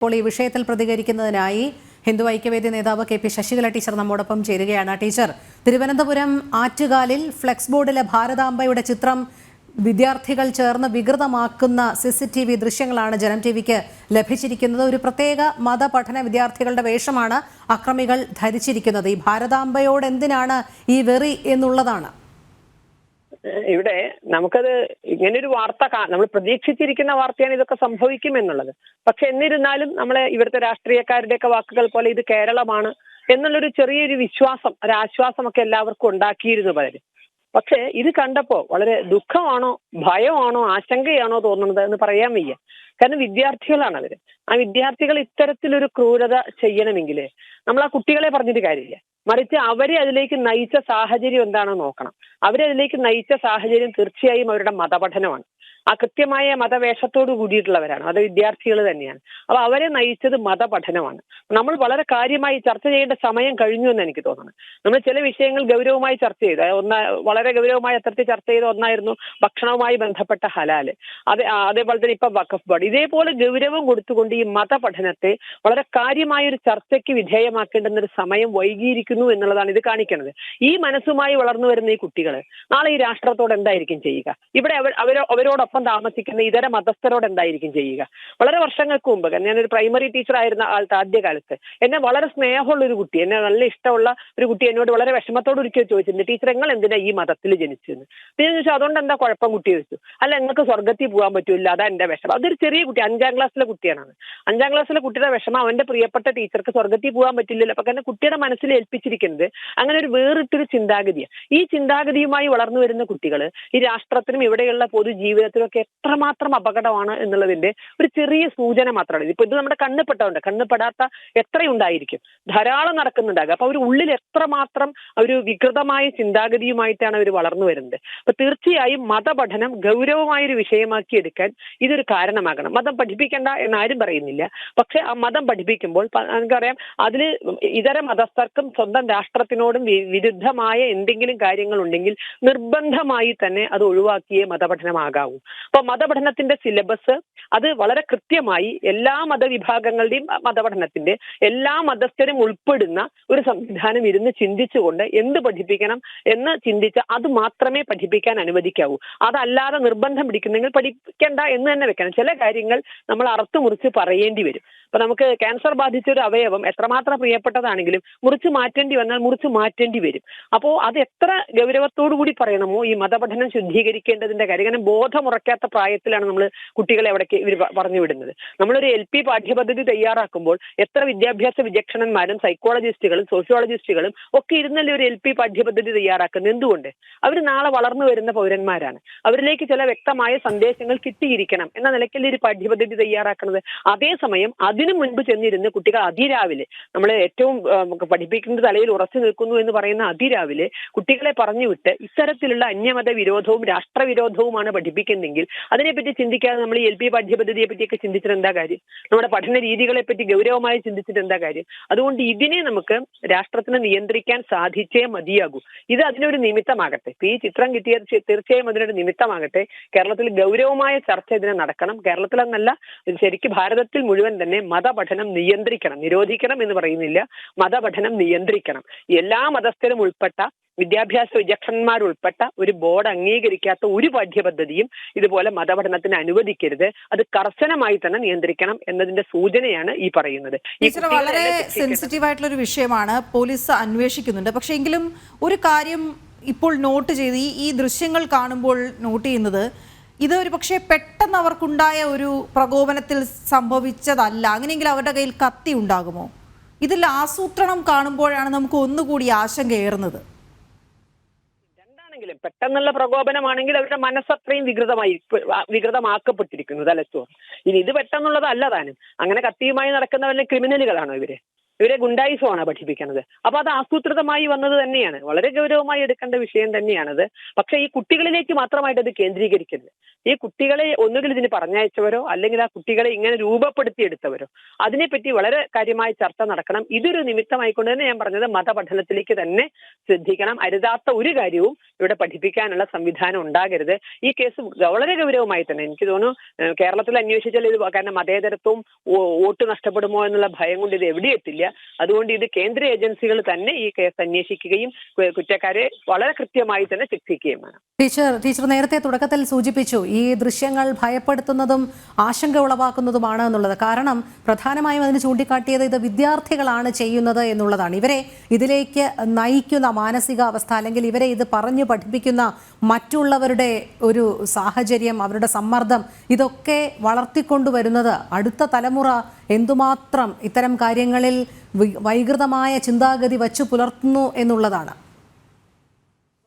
ഇപ്പോൾ ഈ വിഷയത്തിൽ പ്രതികരിക്കുന്നതിനായി ഹിന്ദു ഐക്യവേദി നേതാവ് കെ പി ശശികല ടീച്ചർ നമ്മോടൊപ്പം ചേരുകയാണ്. ടീച്ചർ, തിരുവനന്തപുരം ആറ്റുകാലിൽ ഫ്ലെക്സ് ബോർഡിലെ ഭാരതാംബയുടെ ചിത്രം വിദ്യാർത്ഥികൾ ചേർന്ന് വികൃതമാക്കുന്ന CCTV ദൃശ്യങ്ങളാണ് ജനം ടിവിക്ക് ലഭിച്ചിരിക്കുന്നത്. ഒരു പ്രത്യേക മതപഠന വിദ്യാർത്ഥികളുടെ വേഷമാണ് അക്രമികൾ ധരിച്ചിരിക്കുന്നത്. ഈ ഭാരതാംബയോട് എന്തിനാണ് ഈ വെറി എന്നുള്ളതാണ്. ഇവിടെ നമുക്കത് ഇങ്ങനൊരു വാർത്ത നമ്മൾ പ്രതീക്ഷിച്ചിരിക്കുന്ന വാർത്തയാണ് ഇതൊക്കെ സംഭവിക്കും എന്നുള്ളത്. പക്ഷെ എന്നിരുന്നാലും നമ്മളെ ഇവിടുത്തെ രാഷ്ട്രീയക്കാരുടെയൊക്കെ വാക്കുകൾ പോലെ ഇത് കേരളമാണ് എന്നുള്ളൊരു ചെറിയൊരു വിശ്വാസം, ഒരു ആശ്വാസമൊക്കെ എല്ലാവർക്കും ഉണ്ടാക്കിയിരുന്നു പലരും. പക്ഷെ ഇത് കണ്ടപ്പോ വളരെ ദുഃഖമാണോ, ഭയമാണോ, ആശങ്കയാണോ തോന്നുന്നത് എന്ന് പറയാൻ വയ്യ. കാരണം വിദ്യാർത്ഥികളാണ് അവര്. ആ വിദ്യാർത്ഥികൾ ഇത്തരത്തിലൊരു ക്രൂരത ചെയ്യണമെങ്കിൽ നമ്മൾ ആ കുട്ടികളെ പറഞ്ഞിട്ട് കാര്യമില്ല, മറിച്ച് അവരെ അതിലേക്ക് നയിച്ച സാഹചര്യം എന്താണെന്ന് നോക്കണം. അവരെ അതിലേക്ക് നയിച്ച സാഹചര്യം തീർച്ചയായും അവരുടെ മതപഠനമാണ്. ആ കൃത്യമായ മതവേഷത്തോട് കൂടിയിട്ടുള്ളവരാണ്, അത് വിദ്യാർത്ഥികൾ തന്നെയാണ്. അപ്പൊ അവരെ നയിച്ചത് മതപഠനമാണ്. നമ്മൾ വളരെ കാര്യമായി ചർച്ച ചെയ്യേണ്ട സമയം കഴിഞ്ഞു എന്ന് എനിക്ക് തോന്നുന്നു. നമ്മൾ ചില വിഷയങ്ങൾ ഗൗരവമായി ചർച്ച ചെയ്ത് വളരെ ഗൗരവമായി അത്തരത്തിൽ ചർച്ച ചെയ്ത ഒന്നായിരുന്നു ഭക്ഷണവുമായി ബന്ധപ്പെട്ട ഹലാല്. അതേപോലെ തന്നെ ഇപ്പൊ വഖഫ് ബോർഡ്. ഇതേപോലെ ഗൗരവം കൊടുത്തുകൊണ്ട് ഈ മതപഠനത്തെ വളരെ കാര്യമായ ഒരു ചർച്ചയ്ക്ക് വിധേയമാക്കേണ്ടുന്ന ഒരു സമയം വൈകിയിരിക്കുന്നു എന്നുള്ളതാണ് ഇത് കാണിക്കുന്നത്. ഈ മനസ്സുമായി വളർന്നു വരുന്ന ഈ കുട്ടികൾ നാളെ ഈ രാഷ്ട്രത്തോട് എന്തായിരിക്കും ചെയ്യുക? ഇവിടെ അവരോടൊപ്പം താമസിക്കുന്ന ഇതര മതസ്ഥരോട് എന്തായിരിക്കും ചെയ്യുക? വളരെ വർഷങ്ങൾക്ക് മുമ്പ് ഞാനൊരു പ്രൈമറി ടീച്ചർ ആയിരുന്ന ആദ്യകാലത്ത് എന്നെ വളരെ സ്നേഹമുള്ള ഒരു കുട്ടി, എന്നെ നല്ല ഇഷ്ടമുള്ള ഒരു കുട്ടി എന്നോട് വളരെ വിഷമത്തോട് ഒരിക്കൽ ചോദിച്ചിട്ടുണ്ട്, ടീച്ചർ നിങ്ങൾ എന്തിനാ ഈ മതത്തിൽ ജനിച്ചെന്ന്. പിന്നെ ഞാൻ ചോദിച്ചു, അതുകൊണ്ട് എന്താ കുഴപ്പം കുട്ടി ചോദിച്ചു. അല്ല, നിങ്ങൾക്ക് സ്വർഗത്തിൽ പോകാൻ പറ്റൂല, അതാ എന്റെ വിഷമം. അതൊരു ചെറിയ കുട്ടി, 5ാം ക്ലാസ്സിലെ കുട്ടിയാണ്. 5ാം ക്ലാസ്സിലെ കുട്ടിയുടെ വിഷമം അവന്റെ പ്രിയപ്പെട്ട ടീച്ചർക്ക് സ്വർഗത്തിൽ പോകാൻ പറ്റില്ലല്ലോ. അപ്പൊ കാരണം കുട്ടിയുടെ മനസ്സിൽ ഏൽപ്പിച്ചിരിക്കുന്നത് അങ്ങനെ ഒരു വേറിട്ടൊരു ചിന്താഗതിയാണ്. ഈ ചിന്താഗതിയുമായി വളർന്നു വരുന്ന കുട്ടികൾ ഈ രാഷ്ട്രത്തിനും ഇവിടെയുള്ള പൊതുജീവിതത്തിനും ഒക്കെ എത്രമാത്രം അപകടമാണ് എന്നുള്ളതിന്റെ ഒരു ചെറിയ സൂചന മാത്രമാണ്. ഇപ്പൊ ഇത് നമ്മുടെ കണ്ണുപെട്ടതുണ്ട്, കണ്ണുപെടാത്ത എത്രയുണ്ടായിരിക്കും, ധാരാളം നടക്കുന്നുണ്ടാകും. അപ്പൊ അവർ ഉള്ളിൽ എത്രമാത്രം ഒരു വികൃതമായ ചിന്താഗതിയുമായിട്ടാണ് അവർ വളർന്നു വരുന്നത്. അപ്പൊ തീർച്ചയായും മതപഠനം ഗൗരവമായൊരു വിഷയമാക്കി എടുക്കാൻ ഇതൊരു കാരണമാകണം. മതം പഠിപ്പിക്കേണ്ട എന്നാരും പറയുന്നില്ല, പക്ഷെ ആ മതം പഠിപ്പിക്കുമ്പോൾ നമുക്കറിയാം അതിൽ ഇതര മതസ്ഥർക്കും സ്വന്തം രാഷ്ട്രത്തിനോടും വിരുദ്ധമായ എന്തെങ്കിലും കാര്യങ്ങൾ ഉണ്ടെങ്കിൽ നിർബന്ധമായി തന്നെ അത് ഒഴിവാക്കിയേ മതപഠനമാകാവൂ. അപ്പൊ മതപഠനത്തിന്റെ സിലബസ് അത് വളരെ കൃത്യമായി എല്ലാ മതവിഭാഗങ്ങളുടെയും മതപഠനത്തിന്റെ എല്ലാ മതസ്ഥരും ഉൾപ്പെടുന്ന ഒരു സംവിധാനം ഇരുന്ന് ചിന്തിച്ചുകൊണ്ട് എന്ത് പഠിപ്പിക്കണം എന്ന് ചിന്തിച്ച അത് മാത്രമേ പഠിപ്പിക്കാൻ അനുവദിക്കാവൂ. അതല്ലാതെ നിർബന്ധം പിടിക്കുന്നെങ്കിൽ പഠിക്കേണ്ട എന്ന് തന്നെ വെക്കണം. ചില കാര്യങ്ങൾ നമ്മൾ അറുത്തുമുറിച്ച് പറയേണ്ടി വരും. അപ്പൊ നമുക്ക് ക്യാൻസർ ബാധിച്ച ഒരു അവയവം എത്രമാത്രം പ്രിയപ്പെട്ടതാണെങ്കിലും മുറിച്ച് മാറ്റേണ്ടി വന്നാൽ മുറിച്ച് മാറ്റേണ്ടി വരും. അപ്പോൾ അത് എത്ര ഗൗരവത്തോടു കൂടി പറയണമോ ഈ മതപഠനം ശുദ്ധീകരിക്കേണ്ടതിന്റെ കാര്യം. കാരണം ബോധമുറക്കാത്ത പ്രായത്തിലാണ് നമ്മൾ കുട്ടികളെ എവിടേക്ക് ഇവർ പറഞ്ഞു വിടുന്നത്. നമ്മളൊരു LP പാഠ്യപദ്ധതി തയ്യാറാക്കുമ്പോൾ എത്ര വിദ്യാഭ്യാസ വിചക്ഷണന്മാരും സൈക്കോളജിസ്റ്റുകളും സോഷ്യോളജിസ്റ്റുകളും ഒക്കെ ഇരുന്നല്ലേ ഒരു LP പാഠ്യപദ്ധതി തയ്യാറാക്കുന്നത്. എന്തുകൊണ്ട്? അവർ നാളെ വളർന്നു വരുന്ന പൗരന്മാരാണ്. അവരിലേക്ക് ചില വ്യക്തമായ സന്ദേശങ്ങൾ കിട്ടിയിരിക്കണം എന്ന നിലയ്ക്കല്ലേ ഒരു പാഠ്യപദ്ധതി തയ്യാറാക്കുന്നത്. അതേസമയം അതിനു മുൻപ് ചെന്നിരുന്ന് കുട്ടികൾ അതിരാവിലെ നമ്മൾ ഏറ്റവും പഠിപ്പിക്കുന്ന തലയിൽ ഉറച്ചു നിൽക്കുന്നു എന്ന് പറയുന്ന അതിരാവിലെ കുട്ടികളെ പറഞ്ഞു വിട്ട് ഇത്തരത്തിലുള്ള അന്യമത വിരോധവും രാഷ്ട്രവിരോധവുമാണ് പഠിപ്പിക്കുന്നെങ്കിൽ അതിനെപ്പറ്റി ചിന്തിക്കാതെ നമ്മൾ ഈ LP പാഠ്യപദ്ധതിയെ പറ്റിയൊക്കെ ചിന്തിച്ചിട്ട് എന്താ കാര്യം? നമ്മുടെ പഠന രീതികളെ പറ്റി ഗൗരവമായി ചിന്തിച്ചിട്ട് എന്താ കാര്യം? അതുകൊണ്ട് ഇതിനെ നമുക്ക് രാഷ്ട്രത്തിന് നിയന്ത്രിക്കാൻ സാധിച്ചേ മതിയാകൂ. ഇത് അതിനൊരു നിമിത്തമാകട്ടെ. ഈ ചിത്രം കിട്ടിയത് തീർച്ചയായും അതിനൊരു നിമിത്തമാകട്ടെ. കേരളത്തിൽ ഗൗരവമായ ചർച്ച ഇതിനെ നടക്കണം. കേരളത്തിലെന്നല്ല, ശരിക്കും ഭാരതത്തിൽ മുഴുവൻ തന്നെ മതപഠനം നിയന്ത്രിക്കണം. നിരോധിക്കണം എന്ന് പറയുന്നില്ല, മതപഠനം നിയന്ത്രിക്കണം. എല്ലാ മതസ്ഥരും ഉൾപ്പെട്ട വിദ്യാഭ്യാസ വിചക്ഷണന്മാരുൾപ്പെട്ട ഒരു ബോർഡ് അംഗീകരിക്കാത്ത ഒരു പാഠ്യപദ്ധതിയും ഇതുപോലെ മതപഠനത്തിന് അനുവദിക്കരുത്. അത് കർശനമായി തന്നെ നിയന്ത്രിക്കണം എന്നതിന്റെ സൂചനയാണ് ഈ പറയുന്നത്. വളരെ സെൻസിറ്റീവ് ആയിട്ടുള്ള ഒരു വിഷയമാണ്, പോലീസ് അന്വേഷിക്കുന്നുണ്ട്. പക്ഷേ എങ്കിലും ഒരു കാര്യം ഇപ്പോൾ നോട്ട് ചെയ്ത് ഈ ദൃശ്യങ്ങൾ കാണുമ്പോൾ നോട്ട് ചെയ്യുന്നത്, ഇത് ഒരു പക്ഷേ പെട്ടെന്ന് അവർക്കുണ്ടായ ഒരു പ്രകോപനത്തിൽ സംഭവിച്ചതല്ല. അങ്ങനെയെങ്കിൽ അവരുടെ കയ്യിൽ കത്തി ഉണ്ടാകുമോ? ഇതിൽ ആസൂത്രണം കാണുമ്പോഴാണ് നമുക്ക് ഒന്നുകൂടി ആശങ്കയേറുന്നത്. പെട്ടെന്നുള്ള പ്രകോപനമാണെങ്കിൽ അവരുടെ മനസ്സത്രയും വികൃതമാക്കപ്പെട്ടിരിക്കുന്നു തലച്ചോറ്. ഇനി ഇത് പെട്ടെന്നുള്ളതല്ല താനും. അങ്ങനെ കത്തിയുമായി നടക്കുന്നവരുടെ ക്രിമിനലുകളാണോ ഇവര്? ഇവരെ ഗുണ്ടായിസമാണ് പഠിപ്പിക്കുന്നത്. അപ്പൊ അത് ആസൂത്രിതമായി വന്നത് തന്നെയാണ്, വളരെ ഗൗരവമായി എടുക്കേണ്ട വിഷയം തന്നെയാണത്. പക്ഷെ ഈ കുട്ടികളിലേക്ക് മാത്രമായിട്ട് അത് കേന്ദ്രീകരിക്കരുത്. ഈ കുട്ടികളെ ഒന്നുകിൽ ഇതിന് പറഞ്ഞയച്ചവരോ അല്ലെങ്കിൽ ആ കുട്ടികളെ ഇങ്ങനെ രൂപപ്പെടുത്തിയെടുത്തവരോ അതിനെപ്പറ്റി വളരെ കാര്യമായ ചർച്ച നടക്കണം. ഇതൊരു നിമിത്തമായിക്കൊണ്ട് തന്നെ ഞാൻ പറഞ്ഞത് മതപഠനത്തിലേക്ക് തന്നെ ശ്രദ്ധിക്കണം. അരുതാത്ത ഒരു കാര്യവും ഇവിടെ പഠിപ്പിക്കാനുള്ള സംവിധാനം ഉണ്ടാകരുത്. ഈ കേസ് വളരെ ഗൗരവമായി തന്നെ എനിക്ക് തോന്നുന്നു കേരളത്തിൽ അന്വേഷിച്ചാൽ ഇത്, കാരണം മതേതരത്വവും വോട്ട് നഷ്ടപ്പെടുമോ എന്നുള്ള ഭയം കൊണ്ട് ഇത് എവിടെ എത്തില്ല. അതുകൊണ്ട് ഇത് കേന്ദ്ര ഏജൻസികൾ തന്നെ ഈ കേസ് അന്വേഷിക്കുകയും കുറ്റക്കാരെ വളരെ കൃത്യമായി തന്നെ ശിക്ഷിക്കുകയും വേണം. ടീച്ചർ നേരത്തെ തുടക്കത്തിൽ സൂചിപ്പിച്ചു ഈ ദൃശ്യങ്ങൾ ഭയപ്പെടുത്തുന്നതും ആശങ്ക ഉളവാക്കുന്നതുമാണ് എന്നുള്ളത്. കാരണം പ്രധാനമായും അതിന് ചൂണ്ടിക്കാട്ടിയത് ഇത് വിദ്യാർത്ഥികളാണ് ചെയ്യുന്നത് എന്നുള്ളതാണ്. ഇവരെ ഇതിലേക്ക് നയിക്കുന്ന മാനസികാവസ്ഥ അല്ലെങ്കിൽ ഇവരെ ഇത് പറഞ്ഞു പഠിപ്പിക്കുന്ന മറ്റുള്ളവരുടെ ഒരു സാഹചര്യം, അവരുടെ സമ്മർദ്ദം, ഇതൊക്കെ വളർത്തിക്കൊണ്ടുവരുന്നത് അടുത്ത തലമുറ എന്തുമാത്രം ഇത്തരം കാര്യങ്ങളിൽ വൈകൃതമായ ചിന്താഗതി വച്ചു പുലർത്തുന്നു എന്നുള്ളതാണ്.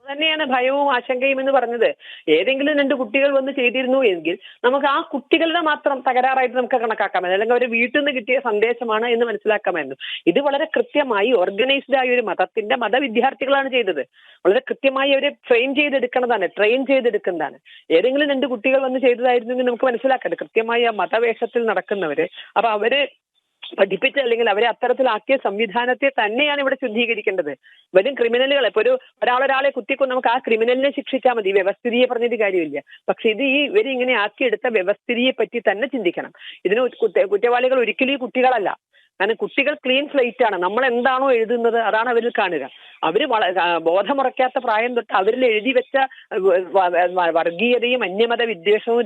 തന്നെയാണ് ഭയവും ആശങ്കയും എന്ന് പറഞ്ഞത്. ഏതെങ്കിലും 2 കുട്ടികൾ വന്ന് ചെയ്തിരുന്നു എങ്കിൽ നമുക്ക് ആ കുട്ടികളുടെ മാത്രം തകരാറായിട്ട് നമുക്ക് കണക്കാക്കാമായിരുന്നു, അല്ലെങ്കിൽ അവർ വീട്ടിൽ നിന്ന് കിട്ടിയ സന്ദേശമാണ് എന്ന് മനസ്സിലാക്കാമായിരുന്നു. ഇത് വളരെ കൃത്യമായി ഓർഗനൈസ്ഡ് ആയ ഒരു മതവിദ്യാർത്ഥികളാണ് ചെയ്തത്. വളരെ കൃത്യമായി അവരെ ട്രെയിൻ ചെയ്തെടുക്കുന്നതാണ്. ഏതെങ്കിലും 2 കുട്ടികൾ വന്ന് ചെയ്തതായിരുന്നെങ്കിൽ നമുക്ക് മനസ്സിലാക്കരുത്. കൃത്യമായി ആ മതവേഷത്തിൽ നടക്കുന്നവര്, അപ്പൊ അവര് പഠിപ്പിച്ച അല്ലെങ്കിൽ അവരെ അത്തരത്തിലാക്കിയ സംവിധാനത്തെ തന്നെയാണ് ഇവിടെ ശുദ്ധീകരിക്കേണ്ടത്. വരും ക്രിമിനലുകളെ, ഇപ്പൊ ഒരാളെ കുത്തിക്കൊണ്ട് നമുക്ക് ആ ക്രിമിനലിനെ ശിക്ഷിച്ചാൽ മതി, വ്യവസ്ഥിതിയെ പറഞ്ഞിട്ട് കാര്യമില്ല. പക്ഷെ ഇവരിങ്ങനെ ആക്കിയെടുത്ത വ്യവസ്ഥിതിയെ പറ്റി തന്നെ ചിന്തിക്കണം. ഇതിന് കുറ്റവാളികൾ ഒരിക്കലും ഈ കുട്ടികളല്ല. കാരണം കുട്ടികൾ ക്ലീൻ സ്ലേറ്റ് ആണ്. നമ്മൾ എന്താണോ എഴുതുന്നത് അതാണ് അവരിൽ കാണുക. അവര് ബോധമുറയ്ക്കാത്ത പ്രായം തൊട്ട് അവരിൽ എഴുതി വെച്ച വർഗീയതയും അന്യമത വിദ്വേഷവും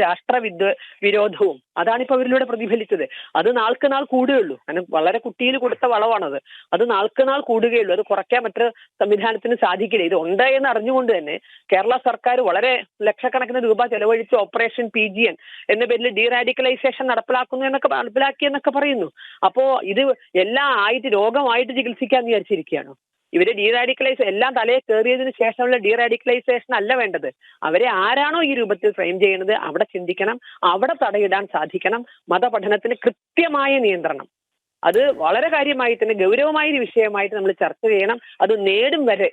വിരോധവും അതാണിപ്പോ അവരിലൂടെ പ്രതിഫലിച്ചത്. അത് നാൾക്ക് നാൾ കൂടുകയുള്ളൂ. കാരണം വളരെ കുട്ടിയിൽ കൊടുത്ത വളവാണത്. അത് നാൾക്ക് നാൾ കൂടുകയുള്ളൂ. അത് കുറയ്ക്കാൻ മറ്റൊരു സംവിധാനത്തിന് സാധിക്കില്ല. ഇത് ഉണ്ട് എന്ന് അറിഞ്ഞുകൊണ്ട് തന്നെ കേരള സർക്കാർ വളരെ ലക്ഷക്കണക്കിന് രൂപ ചെലവഴിച്ച് ഓപ്പറേഷൻ PGN എന്ന പേരിൽ ഡീറാഡിക്കലൈസേഷൻ നടപ്പിലാക്കിയെന്നൊക്കെ പറയുന്നു. അപ്പോ ഇത് എല്ലാം ആയിട്ട് രോഗമായിട്ട് ചികിത്സിക്കാന്ന് വിചാരിച്ചിരിക്കുകയാണോ? ഇവരെ എല്ലാം തലയെ കയറിയതിനു ശേഷമുള്ള ഡീറാഡിക്കലൈസേഷൻ അല്ല വേണ്ടത്. അവരെ ആരാണോ ഈ രൂപത്തിൽ ഫ്രെയിം ചെയ്യുന്നത് അവിടെ ചിന്തിക്കണം, അവിടെ തടയിടാൻ സാധിക്കണം. മതപഠനത്തിന് കൃത്യമായ നിയന്ത്രണം, അത് വളരെ കാര്യമായി തന്നെ ഗൗരവമായ ഒരു വിഷയമായിട്ട് നമ്മൾ ചർച്ച ചെയ്യണം. അത് നേടും വരെ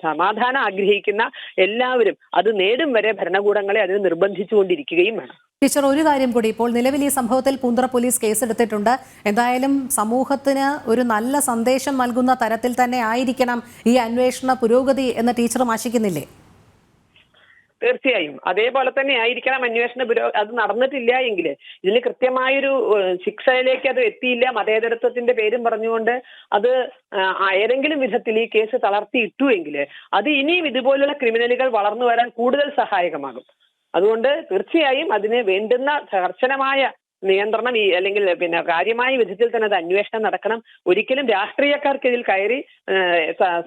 സമാധാനം ആഗ്രഹിക്കുന്ന എല്ലാവരും അത് നേടും വരെ ഭരണകൂടങ്ങളെ അതിന് നിർബന്ധിച്ചുകൊണ്ടിരിക്കുകയും വേണം. ടീച്ചർ, ഒരു കാര്യം കൂടി, ഇപ്പോൾ നിലവിൽ ഈ സംഭവത്തിൽ പൂന്തറ പോലീസ് കേസെടുത്തിട്ടുണ്ട്. എന്തായാലും സമൂഹത്തിന് ഒരു നല്ല സന്ദേശം നൽകുന്ന തരത്തിൽ തന്നെ ആയിരിക്കണം ഈ അന്വേഷണ പുരോഗതി എന്ന് ടീച്ചറും ആശിക്കുന്നില്ലേ? തീർച്ചയായും അതേപോലെ തന്നെ ആയിരിക്കണം അന്വേഷണ അത് നടന്നിട്ടില്ല എങ്കിൽ ഇതിന് കൃത്യമായൊരു ശിക്ഷയിലേക്ക് അത് എത്തിയില്ല, മതേതരത്വത്തിന്റെ പേരും പറഞ്ഞുകൊണ്ട് അത് ഏതെങ്കിലും വിധത്തിൽ ഈ കേസ് തളർത്തിയിട്ടു എങ്കിൽ അത് ഇനിയും ഇതുപോലുള്ള ക്രിമിനലുകൾ വളർന്നു വരാൻ കൂടുതൽ സഹായകമാകും. അതുകൊണ്ട് തീർച്ചയായും അതിന് വേണ്ടുന്ന കർശനമായ നിയന്ത്രണം അല്ലെങ്കിൽ കാര്യമായ വിധത്തിൽ തന്നെ അത് അന്വേഷണം നടക്കണം. ഒരിക്കലും രാഷ്ട്രീയക്കാർക്ക് ഇതിൽ കയറി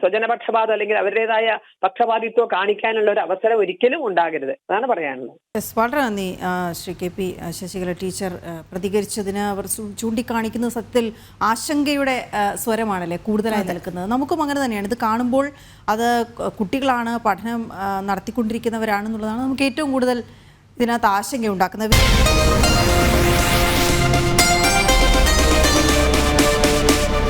സ്വജനപക്ഷപാതം അല്ലെങ്കിൽ അവരുടേതായ പക്ഷപാതിത്വം കാണിക്കാനുള്ള ഒരു അവസരം ഒരിക്കലും ഉണ്ടാകരുത്. അതാണ് പറയാനുള്ളത്. വളരെ നന്ദി ശ്രീ KP ശശികല ടീച്ചർ പ്രതികരിച്ചതിന്. അവർ ചൂണ്ടിക്കാണിക്കുന്ന സത്യത്തിൽ ആശങ്കയുടെ സ്വരമാണല്ലേ കൂടുതലായി നിൽക്കുന്നത്. നമുക്കും അങ്ങനെ തന്നെയാണ്. ഇത് കാണുമ്പോൾ അത് കുട്ടികളാണ്, പഠനം നടത്തിക്കൊണ്ടിരിക്കുന്നവരാണെന്നുള്ളതാണ് നമുക്ക് ഏറ്റവും കൂടുതൽ ഇതിനകത്ത് ആശങ്ക ഉണ്ടാക്കുന്നത്.